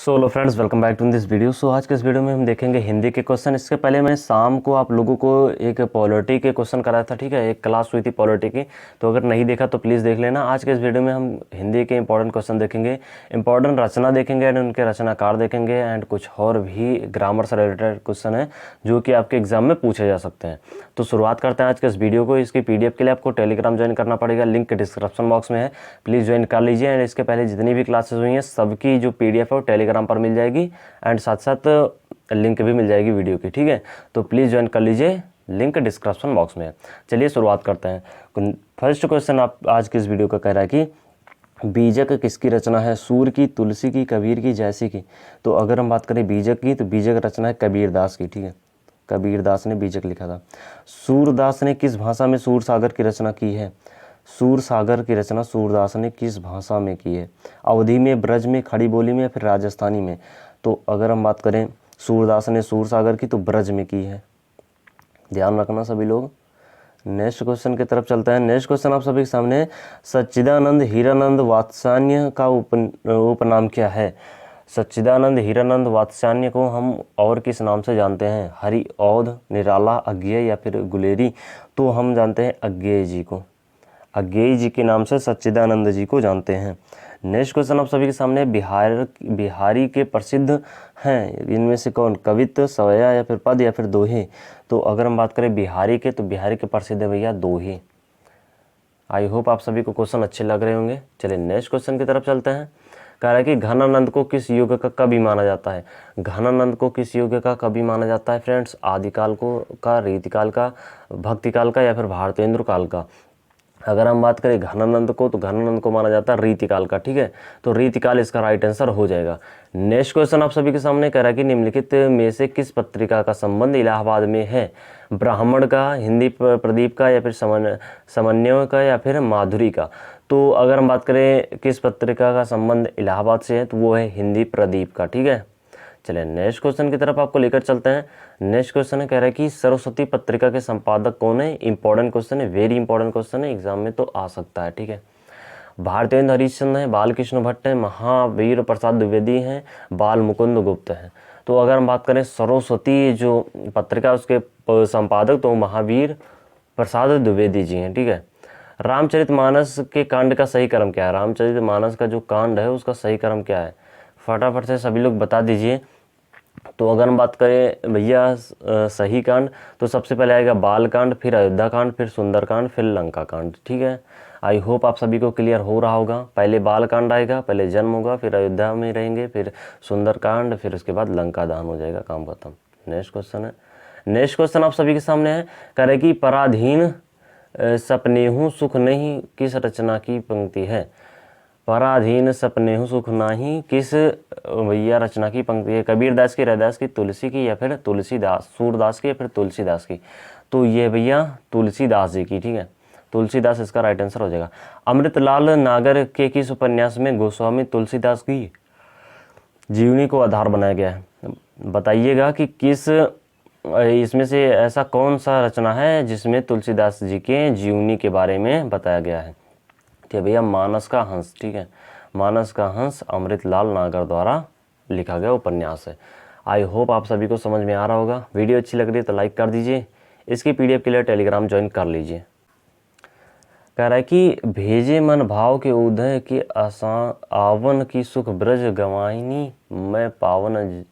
Hello friends, welcome back to this video. आज के इस वीडियो में हम देखेंगे हिंदी के क्वेश्चन। इसके पहले मैं शाम को आप लोगों को एक पॉलिटी के क्वेश्चन कराया था, ठीक है। एक क्लास हुई थी पॉलिटी की, तो अगर नहीं देखा तो प्लीज़ देख लेना। आज के इस वीडियो में हम हिंदी के इंपॉर्टेंट क्वेश्चन देखेंगे, इंपॉर्टेंट रचना देखेंगे एंड उनके रचनाकार देखेंगे एंड कुछ और भी ग्रामर से रिलेटेड क्वेश्चन है जो कि आपके एग्जाम में पूछे जा सकते हैं। तो शुरुआत करते हैं आज के इस वीडियो को। इसकी PDF के लिए आपको टेलीग्राम ज्वाइन करना पड़ेगा, लिंक डिस्क्रिप्शन बॉक्स में है, प्लीज़ ज्वाइन कर लीजिए। एंड इसके पहले जितनी भी क्लासेस हुई हैं सबकी जो PDF है वो टेलीग्राम पर मिल जाएगी एंड साथ साथ लिंक भी मिल जाएगी वीडियो की, ठीक है। तो प्लीज़ ज्वाइन कर लीजिए, लिंक डिस्क्रिप्शन बॉक्स में है। चलिए शुरुआत करते हैं। फर्स्ट क्वेश्चन आप आज की इस वीडियो का कह रहा है कि बीजक किसकी रचना है? सूर की, तुलसी की, कबीर की, जैसी की। तो अगर हम बात करें बीजक की, तो बीजक रचना है कबीरदास की, ठीक है। कबीरदास ने बीजक लिखा था। सूरदास ने किस भाषा में सूर सागर की रचना की है? सूर सागर की रचना सूरदास ने किस भाषा में की है? अवधी में, ब्रज में, खड़ी बोली में या फिर राजस्थानी में? तो अगर हम बात करें सूरदास ने सूर सागर की, तो ब्रज में की है, ध्यान रखना सभी लोग। नेक्स्ट क्वेश्चन की तरफ चलते हैं। नेक्स्ट क्वेश्चन आप सभी के सामने है, सच्चिदानंद हीरानंद वात्स्यायन का उपनाम क्या है? सच्चिदानंद हीरानंद वात्स्यायन को हम और किस नाम से जानते हैं? हरि, औध, निराला, अज्ञेय या फिर गुलेरी? तो हम जानते हैं अज्ञेय जी को, अज्ञेय जी के नाम से सच्चिदानंद जी को जानते हैं। नेक्स्ट क्वेश्चन आप सभी के सामने, बिहारी के प्रसिद्ध हैं इनमें से कौन? कवित्व, सवैया या फिर पद या फिर दोहे? तो अगर हम बात करें बिहारी के, तो बिहारी के प्रसिद्ध है भैया दोहे। आई होप आप सभी को क्वेश्चन अच्छे लग रहे होंगे। चलिए नेक्स्ट क्वेश्चन की तरफ चलते हैं। कह रहा है कि घनानंद को किस युग का कवि माना जाता है? घनानंद को किस युग का कवि माना जाता है फ्रेंड्स? आदिकाल को का, रीतिकाल का, भक्तिकाल का या फिर भारतेंद्र काल का? अगर हम बात करें घनानंद को, तो घनानंद को माना जाता है रीतिकाल का, ठीक है। तो रीतिकाल इसका राइट आंसर हो जाएगा। नेक्स्ट क्वेश्चन आप सभी के सामने कह रहा है कि निम्नलिखित में से किस पत्रिका का संबंध इलाहाबाद में है? ब्राह्मण का, हिंदी प्रदीप का या फिर समन्वय का या फिर माधुरी का? तो अगर हम बात करें किस पत्रिका का संबंध इलाहाबाद से है, तो वो है हिंदी प्रदीप का, ठीक है। चलिए नेक्स्ट क्वेश्चन की तरफ आपको लेकर चलते हैं। नेक्स्ट क्वेश्चन है, कह रहा है कि सरस्वती पत्रिका के संपादक कौन है? इंपॉर्टेंट क्वेश्चन है, वेरी इंपॉर्टेंट क्वेश्चन है, एग्जाम में तो आ सकता है, ठीक है। भारतेंद्र हरिश्चंद्र है, बालकृष्ण भट्ट है, महावीर प्रसाद द्विवेदी हैं, बाल मुकुंद गुप्त हैं। तो अगर हम बात करें सरस्वती जो पत्रिका उसके संपादक, तो महावीर प्रसाद द्विवेदी जी हैं, ठीक है। रामचरितमानस के कांड का सही क्रम क्या है? रामचरितमानस का जो कांड है उसका सही क्रम क्या है? फटाफट से सभी लोग बता दीजिए। तो अगर हम बात करें भैया सही कांड, तो सबसे पहले आएगा बाल कांड, फिर अयोध्या कांड, फिर सुंदर कांड, फिर लंका कांड, ठीक है। आई होप आप सभी को क्लियर हो रहा होगा। पहले बाल कांड आएगा, पहले जन्म होगा, फिर अयोध्या में रहेंगे, फिर सुंदर कांड, फिर उसके बाद लंका दहन हो जाएगा, काम खत्म। नेक्स्ट क्वेश्चन है, नेक्स्ट क्वेश्चन आप सभी के सामने है, कह रहे कि पराधीन सपनेहु सुख नहीं किस रचना की पंक्ति है? पराधीन सपनेहु सुख नाही किस भैया रचना की पंक्ति है? कबीरदास की, रैदास की, तुलसी की या फिर तुलसीदास, सूरदास की या फिर तुलसीदास की? तो ये भैया तुलसीदास जी की, ठीक है। तुलसीदास इसका राइट आंसर हो जाएगा। अमृतलाल नागर के किस उपन्यास में गोस्वामी तुलसीदास की जीवनी को आधार बनाया गया है? बताइएगा कि किस इसमें से ऐसा कौन सा रचना है जिसमें तुलसीदास जी के जीवनी के बारे में बताया गया है? ठीक है भैया, मानस का हंस, ठीक है। मानस का हंस अमृतलाल नागर द्वारा लिखा गया उपन्यास है। आई होप आप सभी को समझ में आ रहा होगा। वीडियो अच्छी लग रही है तो लाइक कर दीजिए, इसकी PDF के लिए टेलीग्राम ज्वाइन कर लीजिए। कह रहा है कि भेजे मन भाव के उदय के आवन की सुख ब्रज गवाहिनी मैं पावन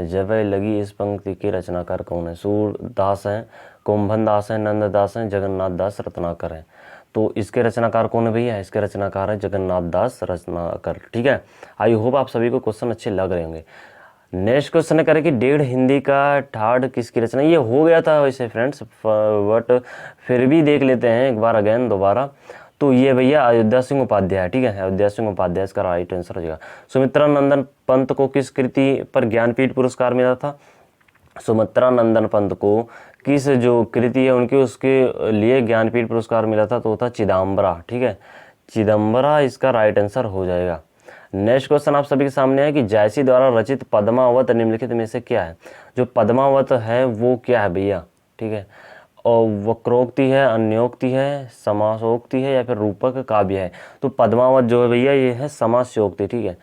जबै लगी, इस पंक्ति के रचनाकार कौन है? सूरदास हैं, कुंभन दास हैं, नंद दास हैं, जगन्नाथ दास रत्नाकर हैं। तो इसके रचनाकार कौन है भैया? इसके रचनाकार है जगन्नाथ दास रत्नाकर, ठीक है। आई होप आप सभी को क्वेश्चन अच्छे लग रहे होंगे। नेक्स्ट क्वेश्चन करें कि डेढ़ हिंदी का ठाड़ किसकी रचना? ये हो गया था वैसे फ्रेंड्स, बट फिर भी देख लेते हैं एक बार अगेन दोबारा। तो ये भैया अयोध्या सिंह उपाध्याय, ठीक है। अयोध्या सिंह उपाध्याय इसका राइट आंसर हो जाएगा। सुमित्रा नंदन पंत को किस कृति पर ज्ञानपीठ पुरस्कार मिला था? सुमित्रा नंदन पंत को किस जो कृति है उनकी, उसके लिए ज्ञानपीठ पुरस्कार मिला था? तो था चिदम्बरा, ठीक है। चिदम्बरा इसका राइट आंसर हो जाएगा। नेक्स्ट क्वेश्चन आप सभी के सामने है कि जायसी द्वारा रचित पद्मावत निम्नलिखित में से क्या है? जो पद्मावत है वो क्या है भैया, ठीक है। और वक्रोक्ति है, अन्योक्ति है, समासोक्ति है या फिर रूपक काव्य है? तो पद्मावत जो है भैया ये है समासोक्ति, ठीक है।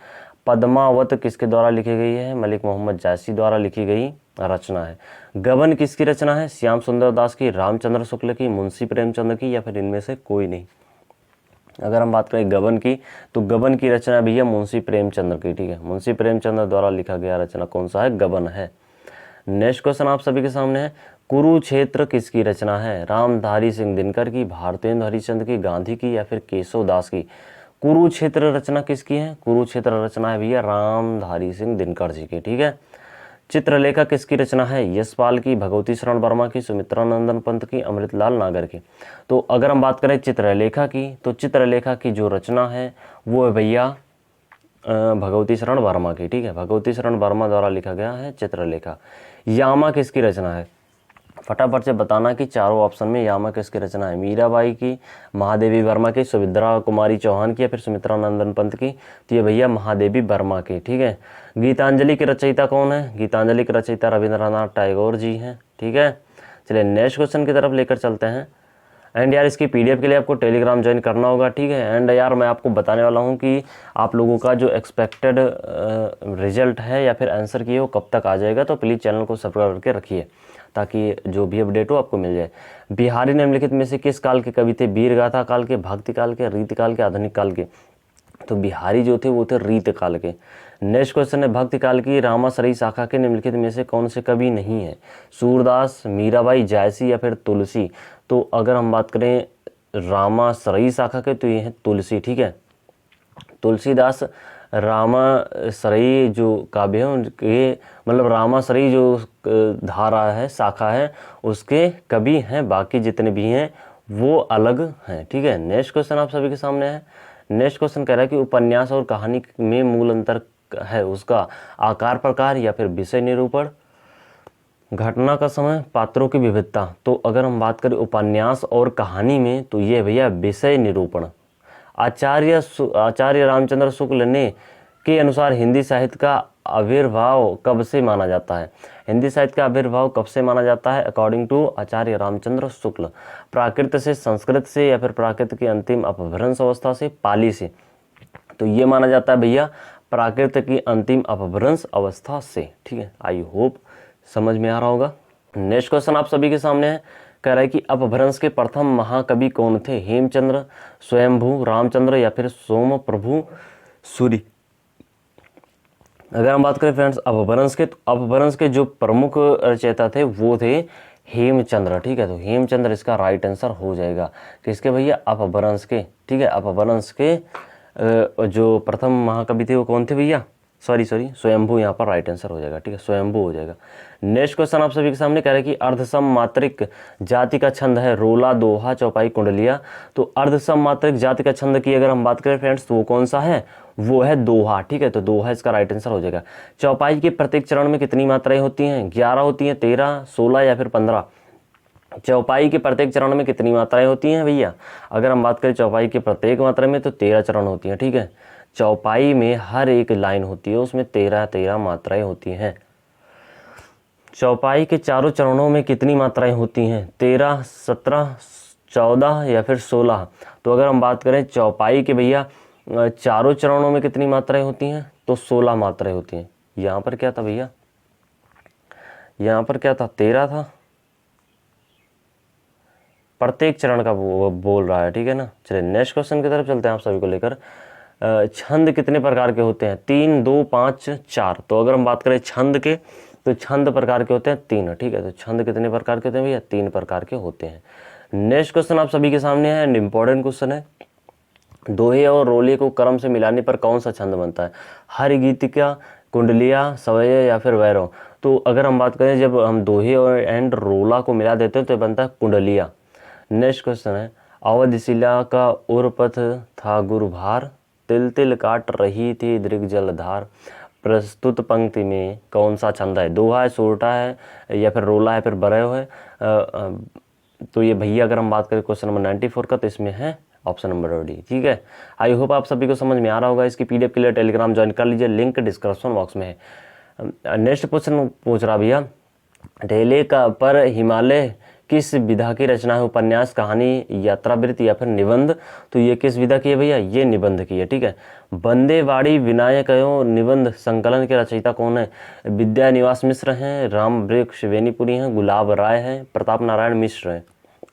पद्मावत किसके द्वारा लिखी गई है? मलिक मोहम्मद जायसी द्वारा लिखी गई रचना है। गबन किसकी रचना है? श्याम सुंदर दास की, रामचंद्र शुक्ल की, मुंशी प्रेमचंद की, या फिर इनमें से कोई नहीं। अगर हम बात करें गबन की, तो गबन की रचना भैया मुंशी प्रेमचंद्र की, ठीक है, मुंशी प्रेमचंद्र द्वारा लिखा गया रचना कौन सा है? गबन है। नेक्स्ट क्वेश्चन आप सभी के सामने है, कुरुक्षेत्र किसकी रचना है? रामधारी सिंह दिनकर की, भारतेंदु हरिश्चंद्र की, गांधी की, या फिर केशव दास की? कुरुक्षेत्र रचना किसकी है? कुरुक्षेत्र रचना है भैया रामधारी सिंह दिनकर जी की, ठीक है। चित्रलेखा किसकी रचना है? यशपाल की, भगवती शरण वर्मा की, सुमित्रा नंदन पंत की, अमृतलाल नागर की? तो अगर हम बात करें चित्रलेखा की, तो चित्रलेखा की जो रचना है वो है भैया भगवती शरण वर्मा की, ठीक है, भगवती शरण वर्मा द्वारा लिखा गया है चित्रलेखा। यामा किसकी रचना है? फटाफट से बताना कि चारों ऑप्शन में यामा किसकी रचना है? मीराबाई की, महादेवी वर्मा की, सुभद्रा कुमारी चौहान की, या फिर सुमित्रा नंदन पंत की? तो ये भैया महादेवी वर्मा की, ठीक है। गीतांजलि की रचयिता कौन है? गीतांजलि की रचयिता रविंद्रनाथ टैगोर जी हैं, ठीक है। चलिए नेक्स्ट क्वेश्चन की तरफ लेकर चलते हैं। एंड यार इसकी पीडीएफ के लिए आपको टेलीग्राम ज्वाइन करना होगा, ठीक है। एंड यार मैं आपको बताने वाला हूँ कि आप लोगों का जो एक्सपेक्टेड रिजल्ट है या फिर आंसर की वो कब तक आ जाएगा, तो प्लीज़ चैनल को सब्सक्राइब करके रखिए ताकि जो भी अपडेट हो आपको मिल जाए। बिहारी निम्नलिखित में से किस काल के कवि थे? वीर गाथा काल के, भक्ति काल के, रीत काल के, आधुनिक काल के? तो बिहारी जो थे वो थे रीत काल के। नेक्स्ट क्वेश्चन है, भक्ति काल की रामाश्रयी शाखा के निम्नलिखित में से कौन से कवि नहीं है? सूरदास, मीराबाई, जायसी, या फिर तुलसी? तो अगर हम बात करें रामाश्रयी शाखा के, तो ये है तुलसी, ठीक है। तुलसीदास रामाश्रयी जो काव्य है उनके, मतलब रामाश्रयी जो धारा है, शाखा है, उसके कवि हैं, बाकी जितने भी हैं वो अलग हैं, ठीक है। नेक्स्ट क्वेश्चन आप सभी के सामने है। नेक्स्ट क्वेश्चन कह रहा है कि उपन्यास और कहानी में मूल अंतर है उसका आकार प्रकार या फिर विषय निरूपण, घटना का समय, पात्रों की विविधता? तो अगर हम बात करें उपन्यास और कहानी में, तो ये भैया विषय निरूपण। आचार्य रामचंद्र शुक्ल ने के अनुसार हिंदी साहित्य का आविर्भाव कब से माना जाता है? हिंदी साहित्य का आविर्भाव कब से माना जाता है अकॉर्डिंग टू आचार्य रामचंद्र शुक्ल? प्राकृत से, संस्कृत से, या फिर प्राकृत की अंतिम अपभ्रंश अवस्था से, पाली से? तो ये माना जाता है भैया प्राकृत की अंतिम अपभ्रंश अवस्था से, ठीक है। आई होप समझ में आ रहा होगा। नेक्स्ट क्वेश्चन आप सभी के सामने है, कह रहा है कि अपभ्रंश के प्रथम महाकवि कौन थे? हेमचंद्र, स्वयंभू, रामचंद्र, या फिर सोम प्रभु सूरी? अगर हम बात करें फ्रेंड्स अपभ्रंश के, तो अपभ्रंश के जो प्रमुख रचयिता थे वो थे हेमचंद्र, ठीक है। तो हेमचंद्र इसका राइट आंसर हो जाएगा। किसके भैया? अपभ्रंश के, ठीक है। अपभ्रंश के जो प्रथम महाकवि थे वो कौन थे भैया? सॉरी स्वयंभू यहाँ पर राइट आंसर हो जाएगा, ठीक है, स्वयंभू हो जाएगा। नेक्स्ट क्वेश्चन आप सभी के सामने कह रहे हैं कि अर्धसम मात्रिक जाति का छंद है रोला, दोहा, चौपाई, कुंडलिया? तो अर्धसम मात्रिक जाति का छंद की अगर हम बात करें फ्रेंड्स, तो वो कौन सा है? वो है दोहा, ठीक है। तो दोहा इसका राइट आंसर हो जाएगा। चौपाई के प्रत्येक चरण में कितनी मात्राएं होती हैं? 11 होती हैं, 13, 16, या फिर 15? चौपाई के प्रत्येक चरण में कितनी मात्राएं होती हैं भैया? अगर हम बात करें चौपाई के प्रत्येक मात्रा में, तो 13 चरण होती हैं, ठीक है। चौपाई में हर एक लाइन होती है उसमें 13 मात्राएं होती हैं। चौपाई के चारों चरणों में कितनी मात्राएं होती हैं? 13, 17, 14, या फिर 16? तो अगर हम बात करें चौपाई के भैया चारों चरणों में कितनी मात्राएं होती हैं? तो 16 मात्राएं होती हैं। यहाँ पर क्या था भैया? यहाँ पर क्या था? 13 था। प्रत्येक चरण का वो बोल रहा है, ठीक है ना। चलिए नेक्स्ट क्वेश्चन की तरफ चलते हैं आप सभी को लेकर। छंद कितने प्रकार के होते हैं? 3, 2, 5, 4? तो अगर हम बात करें छंद के, तो छंद प्रकार के होते हैं 3, ठीक है। तो छंद कितने प्रकार के होते हैं भैया? 3 प्रकार के होते हैं। नेक्स्ट क्वेश्चन आप सभी के सामने है, एंड इम्पोर्टेंट क्वेश्चन है। दोहे और रोले को क्रम से मिलाने पर कौन सा छंद बनता है? हरिगीतिका, कुंडलिया, सवय, या फिर वैरव? तो अगर हम बात करें जब हम दोहे और एंड रोला को मिला देते हैं तो बनता है कुंडलिया। नेक्स्ट क्वेश्चन है, अवधिशिला का उर्पथ था गुरुभार, तिल तिल काट रही थी दृग जलधार? प्रस्तुत पंक्ति में कौन सा छंद है? दोहा है, सोरठा है, या फिर रोला है, फिर बरयो है? तो ये भैया अगर हम बात करें क्वेश्चन नंबर 94 का, तो इसमें है ऑप्शन नंबर डी, ठीक है। आई होप आप सभी को समझ में आ रहा होगा। इसकी पीडीएफ के लिए टेलीग्राम ज्वाइन कर लीजिए, लिंक डिस्क्रिप्शन बॉक्स में है। नेक्स्ट क्वेश्चन पूछ रहा भैया, ढेले का पर हिमालय किस विधा की रचना है? उपन्यास, कहानी, यात्रावृत्त या फिर निबंध। तो ये किस विधा की है भैया? ये निबंध की है, ठीक है। बंदेवाड़ी विनायकयो निबंध संकलन के रचयिता कौन है? विद्यानिवास मिश्र हैं, राम वृक्ष बेनीपुरी हैं, गुलाब राय हैं, प्रताप नारायण मिश्र हैं।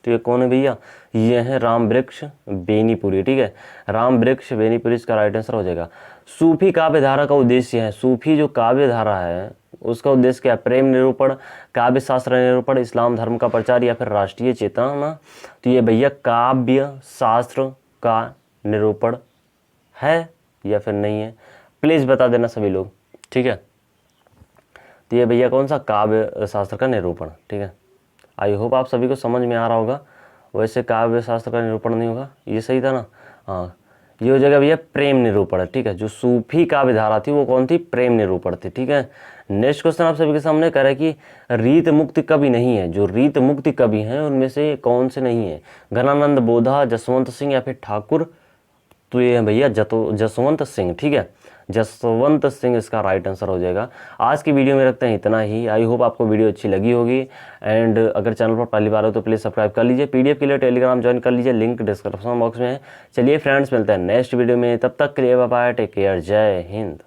तो ये कौन है भैया? ये है राम वृक्ष बेनीपुरी, ठीक है। राम वृक्ष बेनीपुरी इसका राइट आंसर हो जाएगा। सूफी काव्य धारा का उद्देश्य है, सूफी जो काव्य धारा है उसका उद्देश्य क्या है? प्रेम निरूपण, काव्य शास्त्र निरूपण, इस्लाम धर्म का प्रचार या फिर राष्ट्रीय चेतना। तो ये भैया काव्य शास्त्र का निरूपण है या फिर नहीं है? प्लीज़ बता देना सभी लोग, ठीक है। तो ये भैया कौन सा? काव्य शास्त्र का निरूपण, ठीक है। आई होप आप सभी को समझ में आ रहा होगा। वैसे काव्य शास्त्र का निरूपण नहीं होगा, ये सही था ना? हाँ, ये हो जाएगा भैया प्रेम निरूपण, ठीक है। जो सूफी काव्य धारा थी वो कौन थी? प्रेम निरूपण थी, ठीक है। नेक्स्ट क्वेश्चन आप सभी के सामने कह रहा है कि रीत मुक्ति कवि नहीं है। जो रीत मुक्ति कवि हैं उनमें से कौन से नहीं है? घनानंद बोधा, जसवंत सिंह या फिर ठाकुर। तो ये है भैया जसवंत सिंह, ठीक है। जसवंत सिंह इसका राइट आंसर हो जाएगा। आज की वीडियो में रखते हैं इतना ही। आई होप आपको वीडियो अच्छी लगी होगी। एंड अगर चैनल पर पहली बार हो तो प्लीज़ सब्सक्राइब कर लीजिए। पीडीएफ के लिए टेलीग्राम ज्वाइन कर लीजिए, लिंक डिस्क्रिप्शन बॉक्स में है। चलिए फ्रेंड्स, मिलते हैं नेक्स्ट वीडियो में, तब तक के लिए बाय बाय, टेक केयर, जय हिंद।